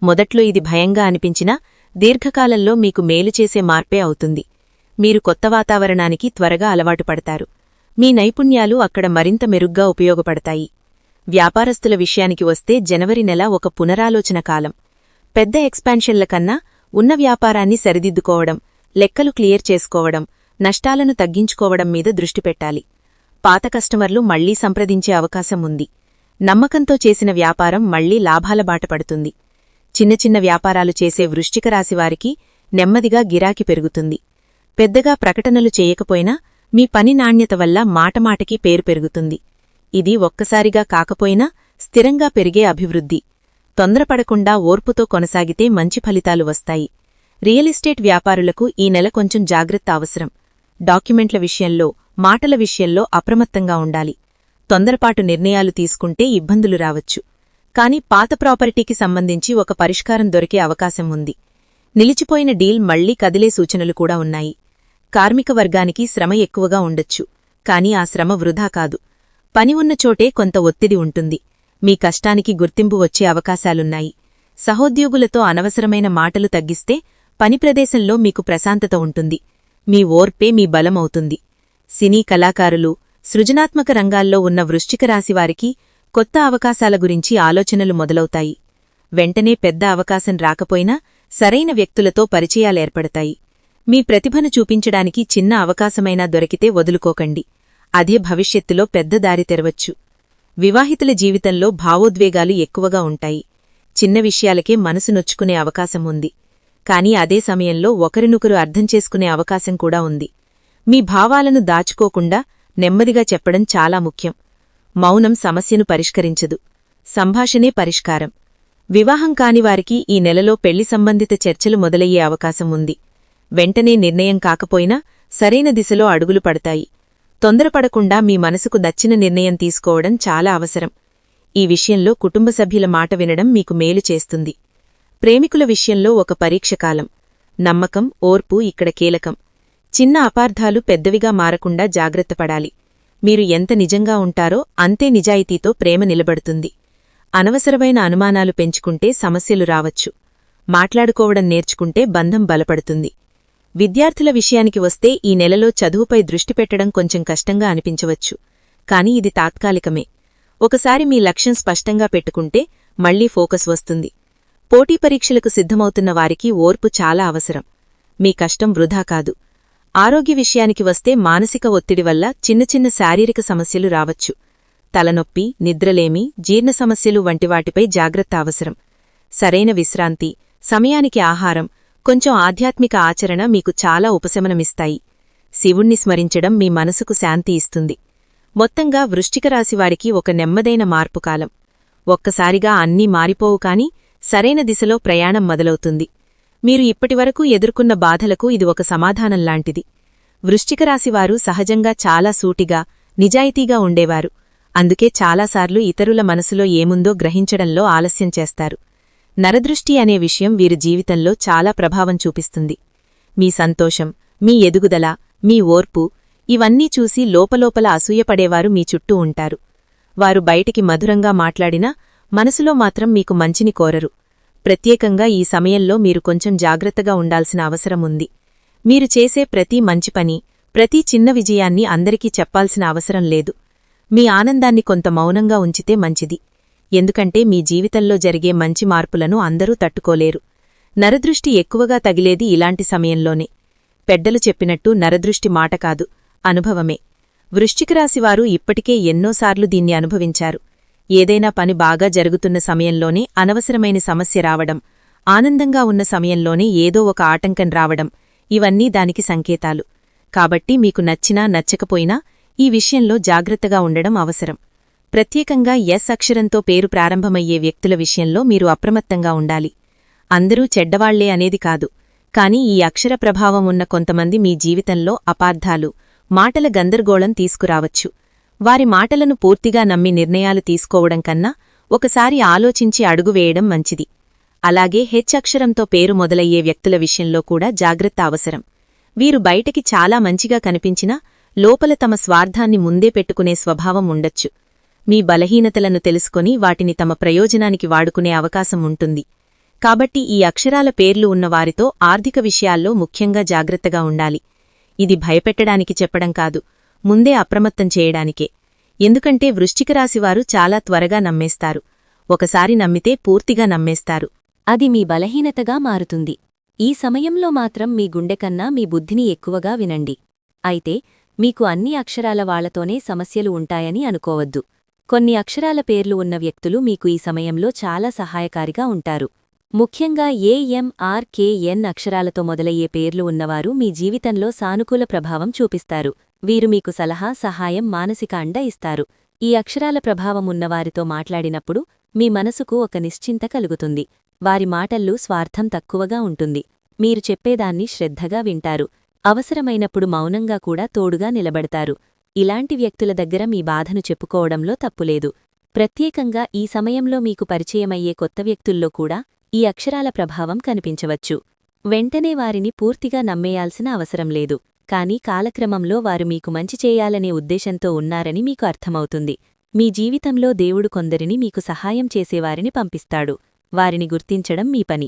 మొదట్లో ఇది భయంగా అనిపించినా దీర్ఘకాలంలో మీకు మేలు చేసే మార్పే అవుతుంది. మీరు కొత్త వాతావరణానికి త్వరగా అలవాటు పడతారు. మీ నైపుణ్యాలు అక్కడ మరింత మెరుగ్గా ఉపయోగపడతాయి. వ్యాపారస్తుల విషయానికి వస్తే జనవరి నెల ఒక పునరాలోచన కాలం. పెద్ద ఎక్స్పాన్షన్ల కన్నా ఉన్న వ్యాపారాన్ని సరిదిద్దుకోవడం, లెక్కలు క్లియర్ చేసుకోవడం, నష్టాలను తగ్గించుకోవడం మీద దృష్టి పెట్టాలి. పాత కస్టమర్లు మళ్లీ సంప్రదించే అవకాశం ఉంది. నమ్మకంతో చేసిన వ్యాపారం మళ్లీ లాభాల బాట పడుతుంది. చిన్న చిన్న వ్యాపారాలు చేసే వృశ్చిక రాశివారికి నెమ్మదిగా గిరాకీ పెరుగుతుంది. పెద్దగా ప్రకటనలు చేయకపోయినా మీ పని నాణ్యత వల్ల మాటమాటకి పేరు పెరుగుతుంది. ఇది ఒక్కసారిగా కాకపోయినా స్థిరంగా పెరిగే అభివృద్ధి. తొందరపడకుండా ఓర్పుతో కొనసాగితే మంచి ఫలితాలు వస్తాయి. రియల్ ఎస్టేట్ వ్యాపారులకు ఈ నెల కొంచెం జాగ్రత్త అవసరం. డాక్యుమెంట్ల విషయంలో, మాటల విషయంలో అప్రమత్తంగా ఉండాలి. తొందరపాటు నిర్ణయాలు తీసుకుంటే ఇబ్బందులు రావచ్చు. కాని పాత ప్రాపర్టీకి సంబంధించి ఒక పరిష్కారం దొరికే అవకాశం ఉంది. నిలిచిపోయిన డీల్ మళ్లీ కదిలే సూచనలు కూడా ఉన్నాయి. కార్మిక వర్గానికి శ్రమ ఎక్కువగా ఉండొచ్చు. కాని ఆ శ్రమ వృధా కాదు. పని ఉన్న చోటే కొంత ఒత్తిడి ఉంటుంది. మీ కష్టానికి గుర్తింపు వచ్చే అవకాశాలున్నాయి. సహోద్యోగులతో అనవసరమైన మాటలు తగ్గిస్తే పని ప్రదేశంలో మీకు ప్రశాంతత ఉంటుంది. మీ ఓర్పే మీ బలమవుతుంది. సినీ కళాకారులు, సృజనాత్మక రంగాల్లో ఉన్న వృశ్చిక రాశివారికి కొత్త అవకాశాల గురించి ఆలోచనలు మొదలవుతాయి. వెంటనే పెద్ద అవకాశం రాకపోయినా సరైన వ్యక్తులతో పరిచయాలేర్పడతాయి. మీ ప్రతిభను చూపించడానికి చిన్న అవకాశమైనా దొరికితే వదులుకోకండి. అదే భవిష్యత్తులో పెద్ద దారి తెరవచ్చు. వివాహితుల జీవితంలో భావోద్వేగాలు ఎక్కువగా ఉంటాయి. చిన్న విషయాలకే మనసు నొచ్చుకునే అవకాశం ఉంది. కాని అదే సమయంలో ఒకరినొకరు అర్థం చేసుకునే అవకాశం కూడా ఉంది. మీ భావాలను దాచుకోకుండా నెమ్మదిగా చెప్పడం చాలా ముఖ్యం. మౌనం సమస్యను పరిష్కరించదు. సంభాషణే పరిష్కారం. వివాహం కానివారికి ఈ నెలలో పెళ్లి సంబంధిత చర్చలు మొదలయ్యే అవకాశం ఉంది. వెంటనే నిర్ణయం కాకపోయినా సరైన దిశలో అడుగులు పడతాయి. తొందరపడకుండా మీ మనసుకు నచ్చిన నిర్ణయం తీసుకోవడం చాలా అవసరం. ఈ విషయంలో కుటుంబ సభ్యుల మాట వినడం మీకు మేలు చేస్తుంది. ప్రేమికుల విషయంలో ఒక పరీక్షకాలం. నమ్మకం, ఓర్పు ఇక్కడ కీలకం. చిన్న అపార్థాలు పెద్దవిగా మారకుండా జాగ్రత్తపడాలి. మీరు ఎంత నిజంగా ఉంటారో అంతే నిజాయితీతో ప్రేమ నిలబడుతుంది. అనవసరమైన అనుమానాలు పెంచుకుంటే సమస్యలు రావచ్చు. మాట్లాడుకోవడం నేర్చుకుంటే బంధం బలపడుతుంది. విద్యార్థుల విషయానికి వస్తే ఈ నెలలో చదువుపై దృష్టి పెట్టడం కొంచెం కష్టంగా అనిపించవచ్చు. కాని ఇది తాత్కాలికమే. ఒకసారి మీ లక్ష్యం స్పష్టంగా పెట్టుకుంటే మళ్లీ ఫోకస్ వస్తుంది. పోటీ పరీక్షలకు సిద్ధమవుతున్న వారికి ఓర్పు చాలా అవసరం. మీ కష్టం వృధా కాదు. ఆరోగ్య విషయానికి వస్తే మానసిక ఒత్తిడి వల్ల చిన్న చిన్న శారీరక సమస్యలు రావచ్చు. తలనొప్పి, నిద్రలేమి, జీర్ణ సమస్యలు వంటి వాటిపై జాగ్రత్త అవసరం. సరైన విశ్రాంతి, సమయానికి ఆహారం, కొంచెం ఆధ్యాత్మిక ఆచరణ మీకు చాలా ఉపశమనమిస్తాయి. శివుణ్ణి స్మరించడం మీ మనసుకు శాంతి ఇస్తుంది. మొత్తంగా వృశ్చిక రాశివారికి ఒక నెమ్మదైన మార్పుకాలం. ఒక్కసారిగా అన్నీ మారిపోవు కాని సరైన దిశలో ప్రయాణం మొదలవుతుంది. మీరు ఇప్పటివరకు ఎదుర్కొన్న బాధలకు ఇది ఒక సమాధానంలాంటిది. వృశ్చిక రాశివారు సహజంగా చాలా సూటిగా, నిజాయితీగా ఉండేవారు. అందుకే చాలాసార్లు ఇతరుల మనసులో ఏముందో గ్రహించడంలో ఆలస్యం చేస్తారు. నరదృష్టి అనే విషయం వీరి జీవితంలో చాలా ప్రభావం చూపిస్తుంది. మీ సంతోషం, మీ ఎదుగుదల, మీ ఓర్పు ఇవన్నీ చూసి లోపలోపల అసూయపడేవారు మీ చుట్టూ ఉంటారు. వారు బయటికి మధురంగా మాట్లాడినా మనసులో మాత్రం మీకు మంచిని కోరరు. ప్రత్యేకంగా ఈ సమయంలో మీరు కొంచెం జాగ్రత్తగా ఉండాల్సిన అవసరం ఉంది. మీరు చేసే ప్రతి మంచి పని, ప్రతి చిన్న విజయాన్ని అందరికీ చెప్పాల్సిన అవసరం లేదు. మీ ఆనందాన్ని కొంత మౌనంగా ఉంచితే మంచిది. ఎందుకంటే మీ జీవితంలో జరిగే మంచి మార్పులను అందరూ తట్టుకోలేరు. నరదృష్టి ఎక్కువగా తగిలేది ఇలాంటి సమయంలోనే. పెద్దలు చెప్పినట్టు నరదృష్టి మాట కాదు, అనుభవమే. వృశ్చికరాశివారు ఇప్పటికే ఎన్నోసార్లు దీన్ని అనుభవించారు. ఏదైనా పని బాగా జరుగుతున్న సమయంలోనే అనవసరమైన సమస్య రావడం, ఆనందంగా ఉన్న సమయంలోనే ఏదో ఒక ఆటంకం రావడం, ఇవన్నీ దానికి సంకేతాలు. కాబట్టి మీకు నచ్చినా నచ్చకపోయినా ఈ విషయంలో జాగ్రత్తగా ఉండడం అవసరం. ప్రత్యేకంగా ఎస్ అక్షరంతో పేరు ప్రారంభమయ్యే వ్యక్తుల విషయంలో మీరు అప్రమత్తంగా ఉండాలి. అందరూ చెడ్డవాళ్లే అనేది కాదు, కాని ఈ అక్షర ప్రభావం ఉన్న కొంతమంది మీ జీవితంలో అపార్థాలు, మాటల గందరగోళం తీసుకురావచ్చు. వారి మాటలను పూర్తిగా నమ్మి నిర్ణయాలు తీసుకోవడం కన్నా ఒకసారి ఆలోచించి అడుగు వేయడం మంచిది. అలాగే హెచ్ అక్షరంతో పేరు మొదలయ్యే వ్యక్తుల విషయంలో కూడా జాగ్రత్త అవసరం. వీరు బయటకి చాలా మంచిగా కనిపించినా లోపల తమ స్వార్థాన్ని ముందే పెట్టుకునే స్వభావం ఉండొచ్చు. మీ బలహీనతలను తెలుసుకొని వాటిని తమ ప్రయోజనానికి వాడుకునే అవకాశం ఉంటుంది. కాబట్టి ఈ అక్షరాల పేర్లు ఉన్నవారితో ఆర్థిక విషయాల్లో ముఖ్యంగా జాగ్రత్తగా ఉండాలి. ఇది భయపెట్టడానికి చెప్పడం కాదు, ముందే అప్రమత్తం చేయడానికే. ఎందుకంటే వృశ్చికరాశివారు చాలా త్వరగా నమ్మేస్తారు. ఒకసారి నమ్మితే పూర్తిగా నమ్మేస్తారు. అది మీ బలహీనతగా మారుతుంది. ఈ సమయంలో మాత్రం మీ గుండెకన్నా మీ బుద్ధిని ఎక్కువగా వినండి. అయితే మీకు అన్ని అక్షరాల వాళ్లతోనే సమస్యలు ఉంటాయని అనుకోవద్దు. కొన్ని అక్షరాల పేర్లు ఉన్న వ్యక్తులు మీకు ఈ సమయంలో చాలా సహాయకారిగా ఉంటారు. ముఖ్యంగా ఏఎంఆర్కేఎన్ అక్షరాలతో మొదలయ్యే పేర్లు ఉన్నవారు మీ జీవితంలో సానుకూల ప్రభావం చూపిస్తారు. వీరు మీకు సలహా, సహాయం, మానసిక అండ ఇస్తారు. ఈ అక్షరాల ప్రభావం ఉన్నవారితో మాట్లాడినప్పుడు మీ మనసుకు ఒక నిశ్చింత కలుగుతుంది. వారి మాటల్లో స్వార్థం తక్కువగా ఉంటుంది. మీరు చెప్పేదాన్ని శ్రద్ధగా వింటారు. అవసరమైనప్పుడు మౌనంగా కూడా తోడుగా నిలబడతారు. ఇలాంటి వ్యక్తుల దగ్గర మీ బాధను చెప్పుకోవడంలో తప్పులేదు. ప్రత్యేకంగా ఈ సమయంలో మీకు పరిచయమయ్యే కొత్త వ్యక్తుల్లో కూడా ఈ అక్షరాల ప్రభావం కనిపించవచ్చు. వెంటనే వారిని పూర్తిగా నమ్మేయాల్సిన అవసరం లేదు. కానీ కాలక్రమంలో వారు మీకు మంచి చేయాలనే ఉద్దేశంతో ఉన్నారని మీకు అర్థమవుతుంది. మీ జీవితంలో దేవుడు కొందరిని మీకు సహాయం చేసేవారిని పంపిస్తాడు. వారిని గుర్తించడం మీ పని.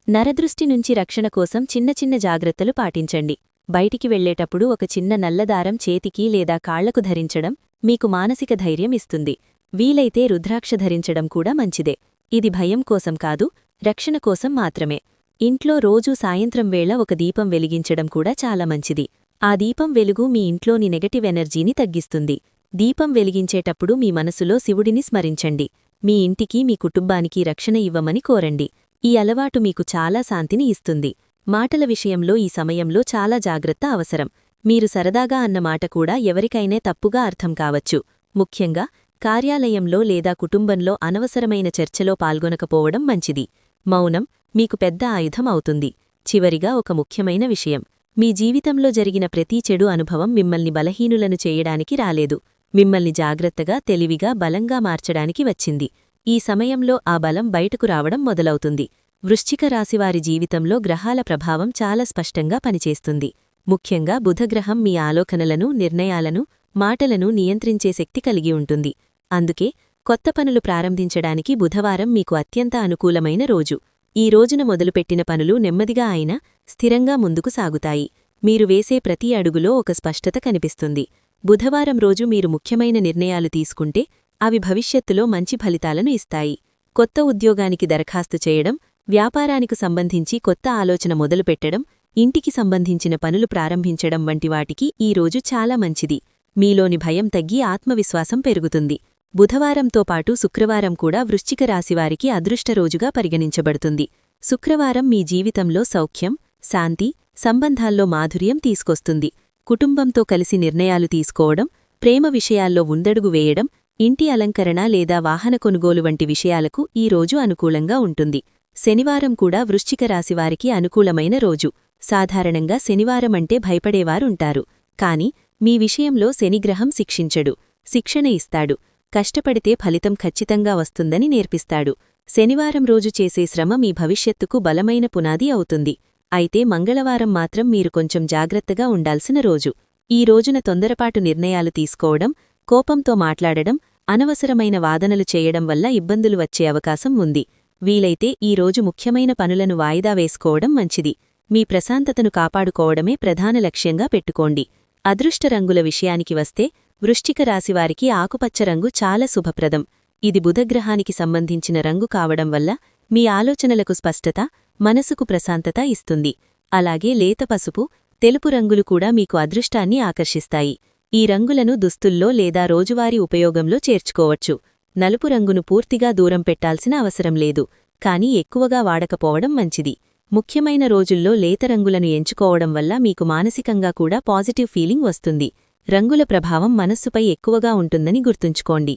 నరదృష్టి నుంచి రక్షణ కోసం చిన్న చిన్న జాగ్రత్తలు పాటించండి. బయటికి వెళ్లేటప్పుడు ఒక చిన్న నల్లదారం చేతికి లేదా కాళ్లకు ధరించడం మీకు మానసిక ధైర్యం ఇస్తుంది. వీలైతే రుద్రాక్ష ధరించడం కూడా మంచిదే. ఇది భయం కోసం కాదు, రక్షణ కోసం మాత్రమే. ఇంట్లో రోజూ సాయంత్రం వేళ ఒక దీపం వెలిగించడం కూడా చాలా మంచిది. ఆ దీపం వెలుగు మీ ఇంట్లోని నెగటివ్ ఎనర్జీని తగ్గిస్తుంది. దీపం వెలిగించేటప్పుడు మీ మనసులో శివుడిని స్మరించండి. మీ ఇంటికి, మీ కుటుంబానికి రక్షణ ఇవ్వమని కోరండి. ఈ అలవాటు మీకు చాలా శాంతిని ఇస్తుంది. మాటల విషయంలో ఈ సమయంలో చాలా జాగ్రత్త అవసరం. మీరు సరదాగా అన్న మాట కూడా ఎవరికైనా తప్పుగా అర్థం కావచ్చు. ముఖ్యంగా కార్యాలయంలో లేదా కుటుంబంలో అనవసరమైన చర్చలో పాల్గొనకపోవడం మంచిది. మౌనం మీకు పెద్ద ఆయుధం అవుతుంది. చివరిగా ఒక ముఖ్యమైన విషయం. మీ జీవితంలో జరిగిన ప్రతి చెడు అనుభవం మిమ్మల్ని బలహీనులను చేయడానికి రాలేదు. మిమ్మల్ని జాగ్రత్తగా, తెలివిగా, బలంగా మార్చడానికి వచ్చింది. ఈ సమయంలో ఆ బలం బయటకు రావడం మొదలవుతుంది. వృశ్చిక రాశివారి జీవితంలో గ్రహాల ప్రభావం చాలా స్పష్టంగా పనిచేస్తుంది. ముఖ్యంగా బుధగ్రహం మీ ఆలోచనలను, నిర్ణయాలను, మాటలను నియంత్రించే శక్తి కలిగి ఉంటుంది. అందుకే కొత్త పనులు ప్రారంభించడానికి బుధవారం మీకు అత్యంత అనుకూలమైన రోజు. ఈ రోజున మొదలుపెట్టిన పనులు నెమ్మదిగా అయినా స్థిరంగా ముందుకు సాగుతాయి. మీరు వేసే ప్రతి అడుగులో ఒక స్పష్టత కనిపిస్తుంది. బుధవారం రోజు మీరు ముఖ్యమైన నిర్ణయాలు తీసుకుంటే అవి భవిష్యత్తులో మంచి ఫలితాలను ఇస్తాయి. కొత్త ఉద్యోగానికి దరఖాస్తు చేయడం, వ్యాపారానికి సంబంధించి కొత్త ఆలోచన మొదలుపెట్టడం, ఇంటికి సంబంధించిన పనులు ప్రారంభించడం వంటి వాటికి ఈ రోజు చాలా మంచిది. మీలోని భయం తగ్గి ఆత్మవిశ్వాసం పెరుగుతుంది. బుధవారంతో పాటు శుక్రవారం కూడా వృశ్చిక రాశివారికి అదృష్ట రోజుగా పరిగణించబడుతుంది. శుక్రవారం మీ జీవితంలో సౌఖ్యం, శాంతి, సంబంధాల్లో మాధుర్యం తీసుకొస్తుంది. కుటుంబంతో కలిసి నిర్ణయాలు తీసుకోవడం, ప్రేమ విషయాల్లో ముందడుగు వేయడం, ఇంటి అలంకరణ లేదా వాహన కొనుగోలు వంటి విషయాలకు ఈ రోజు అనుకూలంగా ఉంటుంది. శనివారం కూడా వృశ్చిక రాశివారికి అనుకూలమైన రోజు. సాధారణంగా శనివారం అంటే భయపడేవారుంటారు. కాని మీ విషయంలో శనిగ్రహం శిక్షించడు, శిక్షణ ఇస్తాడు. కష్టపడితే ఫలితం ఖచ్చితంగా వస్తుందని నేర్పిస్తాడు. శనివారం రోజు చేసే శ్రమ మీ భవిష్యత్తుకు బలమైన పునాది అవుతుంది. అయితే మంగళవారం మాత్రం మీరు కొంచెం జాగ్రత్తగా ఉండాల్సిన రోజు. ఈ రోజున తొందరపాటు నిర్ణయాలు తీసుకోవడం, కోపంతో మాట్లాడడం, అనవసరమైన వాదనలు చేయడం వల్ల ఇబ్బందులు వచ్చే అవకాశం ఉంది. వీలైతే ఈ రోజు ముఖ్యమైన పనులను వాయిదా వేసుకోవడం మంచిది. మీ ప్రశాంతతను కాపాడుకోవడమే ప్రధాన లక్ష్యంగా పెట్టుకోండి. అదృష్ట రంగుల విషయానికి వస్తే వృశ్చిక రాశివారికి ఆకుపచ్చ రంగు చాలా శుభప్రదం. ఇది బుధగ్రహానికి సంబంధించిన రంగు కావడం వల్ల మీ ఆలోచనలకు స్పష్టత, మనసుకు ప్రశాంతత ఇస్తుంది. అలాగే లేత పసుపు, తెలుపు రంగులు కూడా మీకు అదృష్టాన్ని ఆకర్షిస్తాయి. ఈ రంగులను దుస్తుల్లో లేదా రోజువారీ ఉపయోగంలో చేర్చుకోవచ్చు. నలుపు రంగును పూర్తిగా దూరం పెట్టాల్సిన అవసరం లేదు, కానీ ఎక్కువగా వాడకపోవడం మంచిది. ముఖ్యమైన రోజుల్లో లేత రంగులను ఎంచుకోవడం వల్ల మీకు మానసికంగా కూడా పాజిటివ్ ఫీలింగ్ వస్తుంది. రంగుల ప్రభావం మనస్సుపై ఎక్కువగా ఉంటుందని గుర్తుంచుకోండి.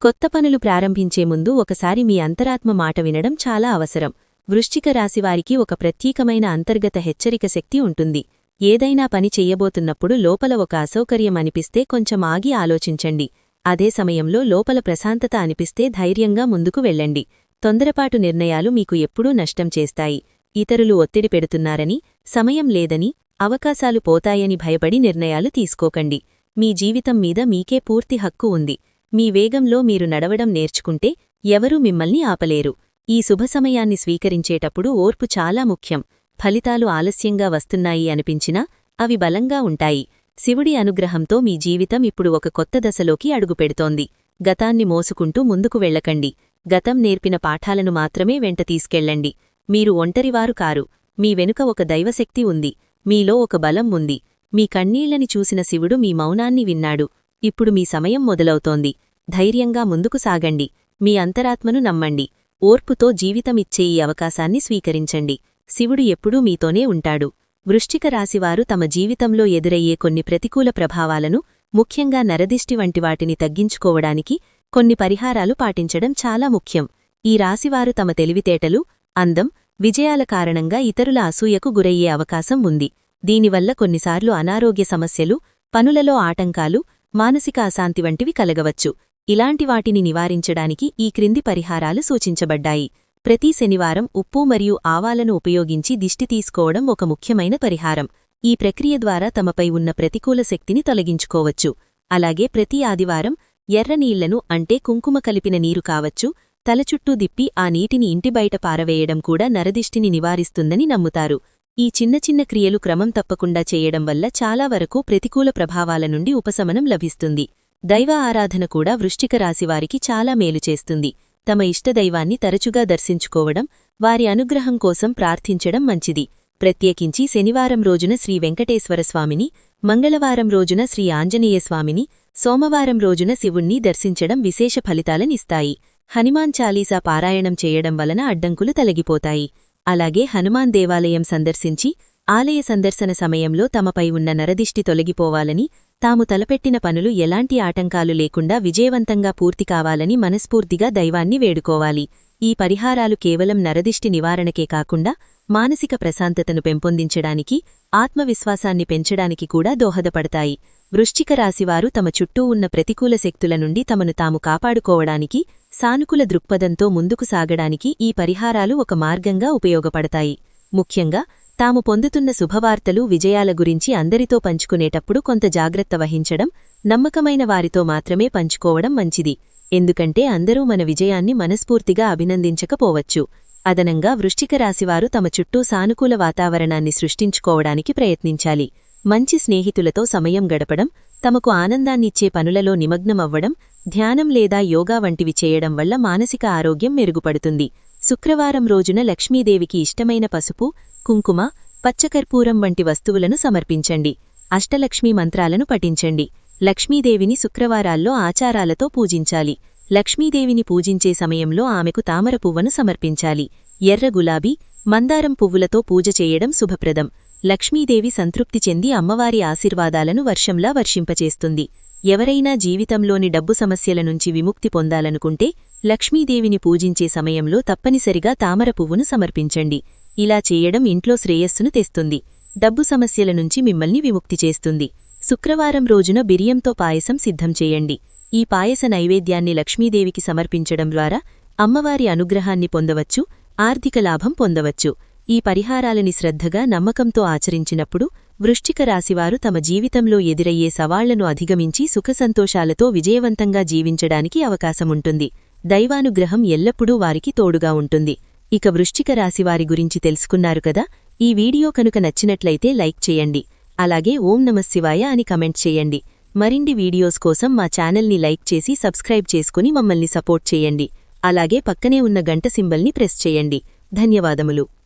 కొత్త పనులు ప్రారంభించే ముందు ఒకసారి మీ అంతరాత్మ మాట వినడం చాలా అవసరం. వృశ్చిక రాశివారికి ఒక ప్రత్యేకమైన అంతర్గత హెచ్చరిక శక్తి ఉంటుంది. ఏదైనా పని చెయ్యబోతున్నప్పుడు లోపల ఒక అసౌకర్యం అనిపిస్తే కొంచెం ఆగి ఆలోచించండి. అదే సమయంలో లోపల ప్రశాంతత అనిపిస్తే ధైర్యంగా ముందుకు వెళ్ళండి. తొందరపాటు నిర్ణయాలు మీకు ఎప్పుడూ నష్టం చేస్తాయి. ఇతరులు ఒత్తిడి పెడుతున్నారని, సమయం లేదని, అవకాశాలు పోతాయని భయపడి నిర్ణయాలు తీసుకోకండి. మీ జీవితం మీద మీకే పూర్తి హక్కు ఉంది. మీ వేగంలో మీరు నడవడం నేర్చుకుంటే ఎవరూ మిమ్మల్ని ఆపలేరు. ఈ శుభ సమయాన్ని స్వీకరించేటప్పుడు ఓర్పు చాలా ముఖ్యం. ఫలితాలు ఆలస్యంగా వస్తున్నాయి అనిపించినా అవి బలంగా ఉంటాయి. శివుడి అనుగ్రహంతో మీ జీవితం ఇప్పుడు ఒక కొత్త దశలోకి అడుగుపెడుతోంది. గతాన్ని మోసుకుంటూ ముందుకు వెళ్ళకండి. గతం నేర్పిన పాఠాలను మాత్రమే వెంట తీసుకెళ్ళండి. మీరు ఒంటరివారు కారు. మీ వెనుక ఒక దైవశక్తి ఉంది. మీలో ఒక బలం ఉంది. మీ కన్నీళ్లని చూసిన శివుడు మీ మౌనాన్ని విన్నాడు. ఇప్పుడు మీ సమయం మొదలవుతోంది. ధైర్యంగా ముందుకు సాగండి. మీ అంతరాత్మను నమ్మండి. ఓర్పుతో జీవితమిచ్చే ఈ అవకాశాన్ని స్వీకరించండి. శివుడు ఎప్పుడూ మీతోనే ఉంటాడు. వృశ్చిక రాశివారు తమ జీవితంలో ఎదురయ్యే కొన్ని ప్రతికూల ప్రభావాలను, ముఖ్యంగా నరదిష్టి వంటి వాటిని తగ్గించుకోవడానికి కొన్ని పరిహారాలు పాటించడం చాలా ముఖ్యం. ఈ రాశివారు తమ తెలివితేటలు, అందం, విజయాల కారణంగా ఇతరుల అసూయకు గురయ్యే అవకాశం ఉంది. దీనివల్ల కొన్నిసార్లు అనారోగ్య సమస్యలు, పనులలో ఆటంకాలు, మానసిక అశాంతి వంటివి కలగవచ్చు. ఇలాంటి వాటిని నివారించడానికి ఈ క్రింది పరిహారాలు సూచించబడ్డాయి. ప్రతి శనివారం ఉప్పు మరియు ఆవాలను ఉపయోగించి దిష్టి తీసుకోవడం ఒక ముఖ్యమైన పరిహారం. ఈ ప్రక్రియ ద్వారా తమపై ఉన్న ప్రతికూల శక్తిని తొలగించుకోవచ్చు. అలాగే ప్రతి ఆదివారం ఎర్ర నీళ్లను, అంటే కుంకుమ కలిపిన నీరు కావచ్చు, తల చుట్టూ దిప్పి ఆ నీటిని ఇంటి బయట పారవేయడం కూడా నరదిష్టిని నివారిస్తుందని నమ్ముతారు. ఈ చిన్న చిన్న క్రియలు క్రమం తప్పకుండా చేయడం వల్ల చాలా వరకు ప్రతికూల ప్రభావాల నుండి ఉపశమనం లభిస్తుంది. దైవ ఆరాధన కూడా వృశ్చిక రాశివారికి చాలా మేలు చేస్తుంది. తమ ఇష్టదైవాన్ని తరచుగా దర్శించుకోవడం, వారి అనుగ్రహం కోసం ప్రార్థించడం మంచిది. ప్రత్యేకించి శనివారం రోజున శ్రీ వెంకటేశ్వరస్వామిని, మంగళవారం రోజున శ్రీ ఆంజనేయస్వామిని, సోమవారం రోజున శివుణ్ణి దర్శించడం విశేష ఫలితాలనిస్తాయి. హనుమాన్ చాలీసా పారాయణం చేయడం వలన అడ్డంకులు తొలగిపోతాయి. అలాగే హనుమాన్ దేవాలయం సందర్శించి ఆలయ సందర్శన సమయంలో తమపై ఉన్న నరదిష్టి తొలగిపోవాలని, తాము తలపెట్టిన పనులు ఎలాంటి ఆటంకాలు లేకుండా విజయవంతంగా పూర్తి కావాలని మనస్ఫూర్తిగా దైవాన్ని వేడుకోవాలి. ఈ పరిహారాలు కేవలం నరదిష్టి నివారణకే కాకుండా మానసిక ప్రశాంతతను పెంపొందించడానికి, ఆత్మవిశ్వాసాన్ని పెంచడానికి కూడా దోహదపడతాయి. వృశ్చిక రాశివారు తమ చుట్టూ ఉన్న ప్రతికూల శక్తుల నుండి తమను తాము కాపాడుకోవడానికి, సానుకూల దృక్పథంతో ముందుకు సాగడానికి ఈ పరిహారాలు ఒక మార్గంగా ఉపయోగపడతాయి. ముఖ్యంగా తాము పొందుతున్న శుభవార్తలు, విజయాల గురించి అందరితో పంచుకునేటప్పుడు కొంత జాగ్రత్త వహించడం, నమ్మకమైన వారితో మాత్రమే పంచుకోవడం మంచిది. ఎందుకంటే అందరూ మన విజయాన్ని మనస్ఫూర్తిగా అభినందించకపోవచ్చు. అదనంగా వృశ్చిక రాశివారు తమ చుట్టూ సానుకూల వాతావరణాన్ని సృష్టించుకోవడానికి ప్రయత్నించాలి. మంచి స్నేహితులతో సమయం గడపడం, తమకు ఆనందాన్నిచ్చే పనులలో నిమగ్నమవ్వడం, ధ్యానం లేదా యోగా వంటివి చేయడం వల్ల మానసిక ఆరోగ్యం మెరుగుపడుతుంది. శుక్రవారం రోజున లక్ష్మీదేవికి ఇష్టమైన పసుపు, కుంకుమ, పచ్చకర్పూరం వంటి వస్తువులను సమర్పించండి. అష్టలక్ష్మీ మంత్రాలను పఠించండి. లక్ష్మీదేవిని శుక్రవారాల్లో ఆచారాలతో పూజించాలి. లక్ష్మీదేవిని పూజించే సమయంలో ఆమెకు తామర పువ్వును సమర్పించాలి. ఎర్ర గులాబీ, మందారం పువ్వులతో పూజ చేయడం శుభప్రదం. లక్ష్మీదేవి సంతృప్తి చెంది అమ్మవారి ఆశీర్వాదాలను వర్షంలా వర్షింపచేస్తుంది. ఎవరైనా జీవితంలోని డబ్బు సమస్యల నుంచి విముక్తి పొందాలనుకుంటే లక్ష్మీదేవిని పూజించే సమయంలో తప్పనిసరిగా తామర పువ్వును సమర్పించండి. ఇలా చేయడం ఇంట్లో శ్రేయస్సును తెస్తుంది. డబ్బు సమస్యల నుంచి మిమ్మల్ని విముక్తి చేస్తుంది. శుక్రవారం రోజున బిర్యంతో పాయసం సిద్ధం చేయండి. ఈ పాయస నైవేద్యాన్ని లక్ష్మీదేవికి సమర్పించడం ద్వారా అమ్మవారి అనుగ్రహాన్ని పొందవచ్చు, ఆర్థిక లాభం పొందవచ్చు. ఈ పరిహారాలని శ్రద్ధగా, నమ్మకంతో ఆచరించినప్పుడు వృశ్చిక రాశివారు తమ జీవితంలో ఎదురయ్యే సవాళ్లను అధిగమించి సుఖసంతోషాలతో విజయవంతంగా జీవించడానికి అవకాశముంటుంది. దైవానుగ్రహం ఎల్లప్పుడూ వారికి తోడుగా ఉంటుంది. ఇక వృశ్చిక రాశివారి గురించి తెలుసుకున్నారు కదా. ఈ వీడియో కనుక నచ్చినట్లయితే లైక్ చేయండి. అలాగే ఓం నమఃశివాయ అని కమెంట్ చేయండి. మరిన్ని వీడియోస్ కోసం మా ఛానల్ని లైక్ చేసి సబ్స్క్రైబ్ చేసుకుని మమ్మల్ని సపోర్ట్ చేయండి. అలాగే పక్కనే ఉన్న గంట సింబల్ని ప్రెస్ చేయండి. ధన్యవాదములు.